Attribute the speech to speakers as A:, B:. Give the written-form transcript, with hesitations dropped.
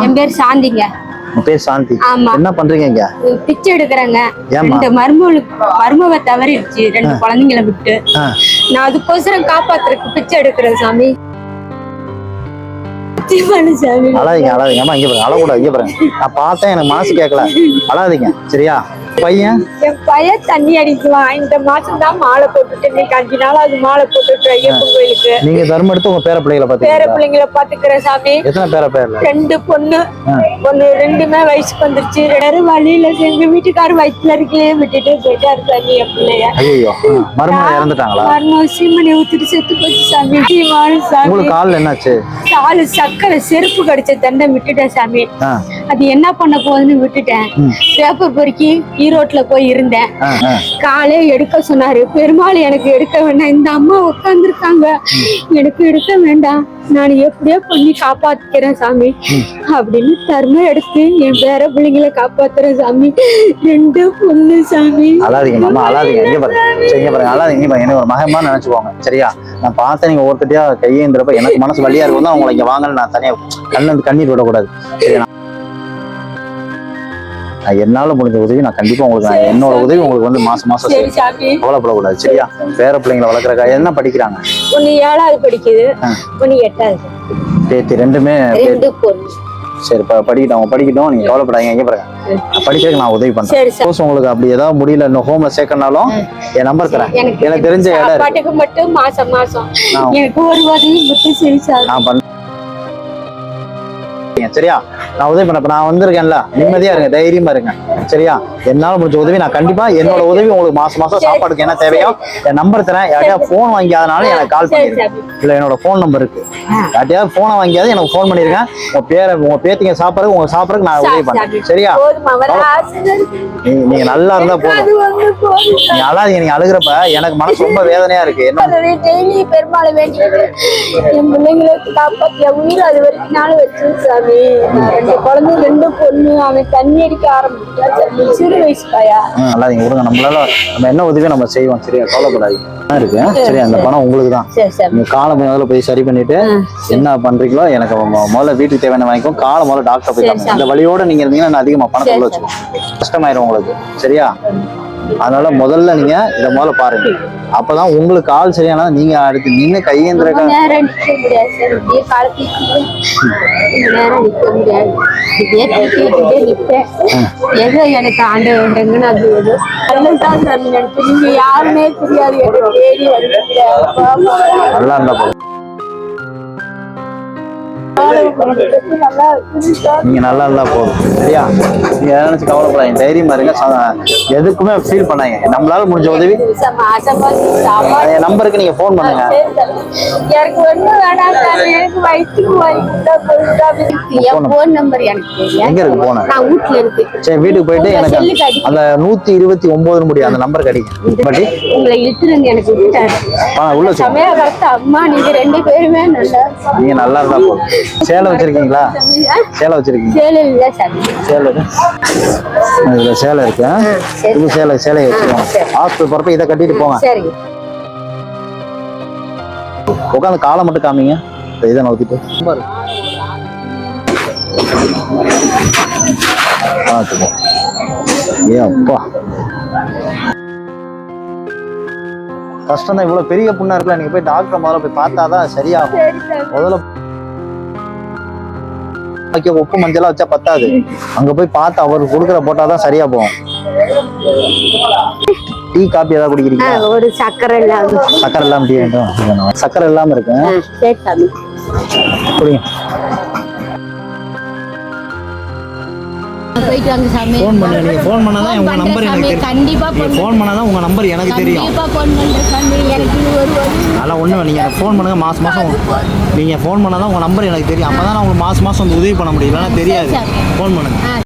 A: என் பேர் சாந்திங்க.
B: உங்க பேர் சாந்தி.
A: ஆமா.
B: என்ன பண்றீங்க இங்க?
A: பிச்சை எடுக்கிறேங்க. ரெண்டு மருமக தவறிடுச்சு, 2 குழந்தைங்களை விட்டு. நான் அதுக்கோசரம் காப்பாத்துறதுக்கு பிச்சை எடுக்கிறேன் சாமி.
B: அழாதீங்க அழாதீங்க. அம்மா இங்க பாருங்க, அழக்கூடாது. இங்க பாருங்க, நான் பார்த்தேன், எனக்கு மனசு கேட்கல. அழாதீங்க சரியா? பையன்
A: என் பையன் தண்ணி அடிக்குவான். இந்த மாசம் தான் மாலை போட்டுட்டு, இன்னைக்கு 5 நாள் அது மாலை போட்டுட்டு ஐயப்பன் கோயிலுக்கு.
B: நீங்க தர்மம் எடுத்து உங்க பேர பிள்ளைங்களை
A: பாத்துக்கிறேன் சாமி.
B: எத்தனை பேர்ல?
A: 2 பொண்ணு. பொண்ணு 2மே வயசுக்கு வந்துருச்சு. 2 வழியில எங்க வீட்டுக்காரர் வயிற்றுல இருக்கே விட்டுட்டு போயிட்டாரு சாமி. என் பிள்ளைய
B: ஐயோ, மருமக இறந்துட்டாங்களா?
A: மருமக சீமனை ஊத்திட்டு செத்து போச்சு சாமி.
B: உங்களுக்கு கால் என்னாச்சு?
A: காலு சக்கரை செருப்பு கடிச்ச தண்டை விட்டுட்டேன் சாமி. அது என்ன பண்ண போகுதுன்னு விட்டுட்டேன். பேப்பர் பொறுக்கி ஈரோட்ல போய் இருந்தேன். காலே எடுக்க சொன்னாரு. பெருமாள் எனக்கு எடுக்க வேண்டாம், இந்த அம்மா உட்கார்ந்து இருக்காங்க, எனக்கு எடுக்க வேண்டாம், நான் எப்படியோ பண்ணி காப்பாத்திக்கிறேன் சாமி அப்படின்னு தர்மம் எடுத்து என் பேர பிள்ளைங்களை காப்பாத்துறேன் சாமி. 2 பொண்ணு சாமி.
B: அழாதீங்க மாமா, அழாதீங்க. இங்க பாருங்க, அழாதீங்க. எனக்கு ஒரு மகமா நினைச்சுக்கோங்க சரியா? நான் பார்த்தேன் நீங்க ஒருத்தட்டியா கையேந்திரப்ப எனக்கு மனசு வலியா இருக்கும் தான் உங்களை இங்க வாங்கன்னு நான் தனியா கண்ணீர் விடக்கூடாது சரியா? என்னால முடிஞ்ச உதவி நான் கண்டிப்பா உங்களுக்கு, என்னோட உதவி உங்களுக்கு வந்து மாசம் கவலைப்படக்கூடாது சரியா? பேர பிள்ளைங்களை வளர்க்குறக்கா என்ன படிக்கிறாங்க?
A: ஒண்ணு 7வது படிக்குது, ஒண்ணு 8வது.
B: பேத்தி 2மே
A: 2 பொண்ணு.
B: சரி படிக்கட்டும், நீங்க கவலைப்படாதீங்க. எங்க பாருங்க, படிக்கிறதுக்கு நான் உதவி பண்றேன். உங்களுக்கு அப்படி ஏதாவது முடியல, இன்னும் ஹோம்ல சேர்க்கனாலும் என் நம்பர் தரேன். எனக்கு தெரிஞ்ச இடம்
A: மட்டும் மாசம் எனக்கு ஒரு உதவி மட்டும் சரி சார்
B: நான் பண்ண சரியா? நான் உதவி பண்ண நான் வந்திருக்கேன்ல, நிம்மதியா இருங்க, தைரியமா இருங்க சரியா? என்னால முடிஞ்ச உதவி நான் கண்டிப்பா, என்னோட உதவி உங்களுக்கு மாசம் சாப்பாடுக்கு என்ன தேவையோ என் நம்பர் தரேன். யார்ட்டையாவது போன் வாங்கியாதனால எனக்கு கால் பண்ணிருங்க. இல்ல என்னோட போன் நம்பர் இருக்கு, யார்ட்டையாவது போனை வாங்கியாவது எனக்கு போன் பண்ணிருக்கேன். உங்க பேத்திங்க சாப்பிடறதுக்கு, உங்க சாப்பிடறதுக்கு நான் உதவி பண்றேன் சரியா? நீங்க நல்லா இருந்தா போதும். நீங்க அழாதீங்க. நீங்க அழுகிறப்ப எனக்கு மனசு ரொம்ப வேதனையா இருக்கு.
A: என்ன பெருமாளை வேண்டிட்டு என் பிள்ளைங்களுக்கு காப்பாத்திய உயிர் அது வரைக்கும் நாள் வச்சு சாமி. 2 குழந்தை 2 பொண்ணு. அவன் தண்ணி அடிக்க ஆரம்பிச்சா சிறு வயசு பையா.
B: அழாதீங்க, விடுங்க. நம்ம என்ன உதவியோ நம்ம செய்வோம் சரியா? கவலைப்படாதீங்க இருக்கு சரியா? அந்த பணம் உங்களுக்கு தான். நீங்க காலை முதல்ல போய் சரி பண்ணிட்டு என்ன பண்றீங்களோ எனக்கு முதல்ல வீட்டுக்கு தேவையான வாங்கிக்கோ. காலை முதல்ல டாக்டர் போய் காமிங்க. இந்த வழியோட நீங்க இருந்தீங்கன்னா நான் அதிகமா பணத்தை உள்ள வச்சுக்கோங்க, கஷ்டமாயிரும் உங்களுக்கு சரியா? அதனால முதல்ல நீங்க இதை முதல்ல பாருங்க. அப்பதான் உங்களுக்கு கால் சரியானா நீங்க அடுத்து நின்று கையேந்திரக்கா
A: எனக்கு ஆண்டவன் அது நீங்க யாருமே தெரியாது.
B: நல்லா இருந்தா போதும். நீங்க நல்லா இருந்தா போதும் சரியா? நீங்க நினைச்சு கவலைப்படாதீங்க, தைரியமா இருங்க, எதுக்குமே ஃபீல் பண்ணாங்க. நம்மளால முடிஞ்ச உதவி என் நம்பருக்கு நீங்க போன் பண்ணுங்க. எங்க இருக்கு போன? சரி வீட்டுக்கு போயிட்டு எனக்கு அந்த 129 முடியும் அந்த நம்பருக்கு அடிக்க பட்டி
A: உங்களை இழுத்துருந்து எனக்கு
B: உள்ள
A: அம்மா. நீங்க 2 பேருமே
B: நீங்க நல்லா இருந்தா போதும். சேலை வச்சிருக்கீங்களா? சேலை வச்சிருக்கீங்க? சேலை இருக்கு. இது சேலையை வச்சுக்கோங்க. ஹாஸ்பிட்டல் போறப்ப இதை கட்டிட்டு போங்க. உட்காந்து காலை மட்டும் காமிங்க. இதை நோக்கிட்டு அப்பா கஷ்டம் தான். இவ்வளவு பெரிய புண்ணா இருக்குல்ல, நீங்க போய் டாக்டர் முதல்ல போய் பார்த்தாதான் சரியாகும். முதல்ல உப்பு மஞ்சளா வச்சா பத்தாது, அங்க போய் பார்த்து அவருக்கு கொடுக்குற போட்டாதான் சரியா போகும். டீ காபி ஏதாவது குடிக்கிறீங்க?
A: ஒரு சக்கரை
B: இல்லாம டீ வேண்டும். சக்கரை இல்லாம இருக்கு குடிங்க.
A: போயிட்டு வாங்க சாமி.
B: ஃபோன் பண்ணுங்க. நீங்க ஃபோன் பண்ணாதான் உங்க நம்பர் எனக்கு தெரியும்.
A: கண்டிப்பா
B: ஃபோன் பண்ணாதான் உங்க நம்பர் எனக்கு தெரியும்.
A: கண்டிப்பா ஃபோன் பண்றேன் சாமி. எனக்கு
B: அதெல்லாம் ஒண்ணு நீங்க ஃபோன் பண்ணுங்க. மாசம் நீங்க ஃபோன் பண்ணாதான் உங்க நம்பர் எனக்கு தெரியும். அப்பதான் நான் உங்களுக்கு மாசம் உதவி பண்ண முடியும், இல்லைன்னா தெரியாது. ஃபோன் பண்ணுங்க.